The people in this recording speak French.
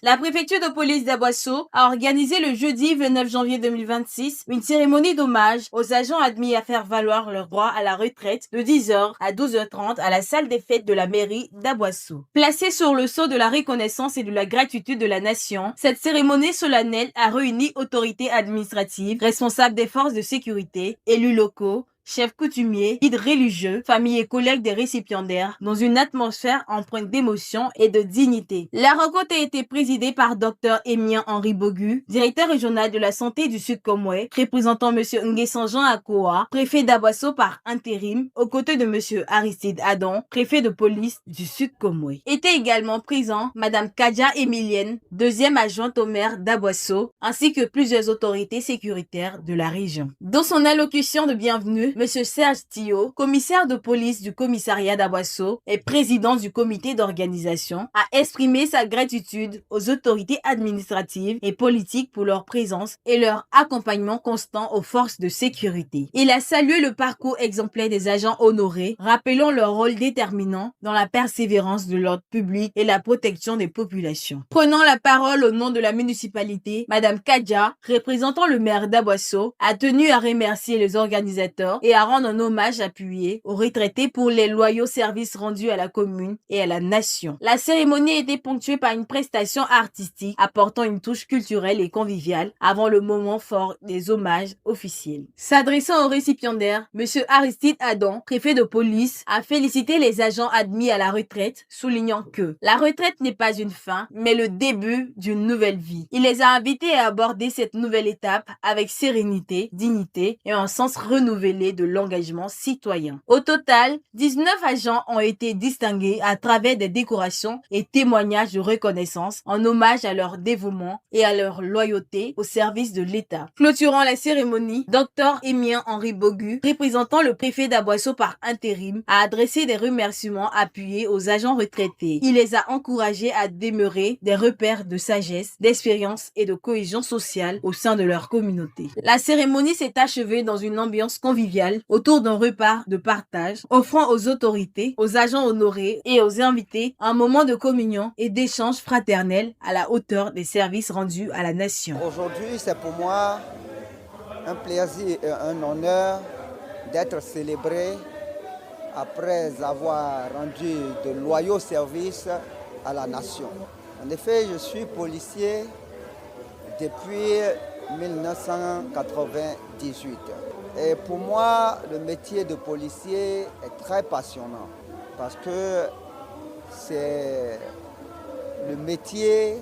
La préfecture de police d'Aboisseau a organisé le jeudi 29 janvier 2026 une cérémonie d'hommage aux agents admis à faire valoir leur droit à la retraite de 10h à 12h30 à la salle des fêtes de la mairie d'Aboisseau. Placée sur le sceau de la reconnaissance et de la gratitude de la nation, cette cérémonie solennelle a réuni autorités administratives, responsables des forces de sécurité, élus locaux, chefs coutumiers, guides religieux, familles et collègues des récipiendaires, dans une atmosphère empreinte d'émotion et de dignité. La rencontre a été présidée par Dr Émien Henri Bogu, directeur régional de la santé du Sud Komwe, représentant M. Nguessan Jean Akoa, préfet d'Aboisseau par intérim, aux côtés de M. Aristide Adon, préfet de police du Sud Komwe. Étaient également présents Mme Kadja Emilienne, deuxième adjointe au maire d'Aboisseau, ainsi que plusieurs autorités sécuritaires de la région. Dans son allocution de bienvenue, M. Serge Thio, commissaire de police du commissariat d'Aboisseau et président du comité d'organisation, a exprimé sa gratitude aux autorités administratives et politiques pour leur présence et leur accompagnement constant aux forces de sécurité. Il a salué le parcours exemplaire des agents honorés, rappelant leur rôle déterminant dans la persévérance de l'ordre public et la protection des populations. Prenant la parole au nom de la municipalité, Mme Kadja, représentant le maire d'Aboisseau, a tenu à remercier les organisateurs et à rendre un hommage appuyé aux retraités pour les loyaux services rendus à la commune et à la nation. La cérémonie a été ponctuée par une prestation artistique apportant une touche culturelle et conviviale avant le moment fort des hommages officiels. S'adressant aux récipiendaires, M. Aristide Adon, préfet de police, a félicité les agents admis à la retraite, soulignant que la retraite n'est pas une fin, mais le début d'une nouvelle vie. Il les a invités à aborder cette nouvelle étape avec sérénité, dignité et un sens renouvelé de l'engagement citoyen. Au total, 19 agents ont été distingués à travers des décorations et témoignages de reconnaissance en hommage à leur dévouement et à leur loyauté au service de l'État. Clôturant la cérémonie, Dr Émien Henri Bogu, représentant le préfet d'Aboisseau par intérim, a adressé des remerciements appuyés aux agents retraités. Il les a encouragés à demeurer des repères de sagesse, d'expérience et de cohésion sociale au sein de leur communauté. La cérémonie s'est achevée dans une ambiance conviviale autour d'un repas de partage, offrant aux autorités, aux agents honorés et aux invités un moment de communion et d'échange fraternel à la hauteur des services rendus à la nation. Aujourd'hui, c'est pour moi un plaisir et un honneur d'être célébré après avoir rendu de loyaux services à la nation. En effet, je suis policier depuis 1998. Et pour moi, le métier de policier est très passionnant parce que c'est le métier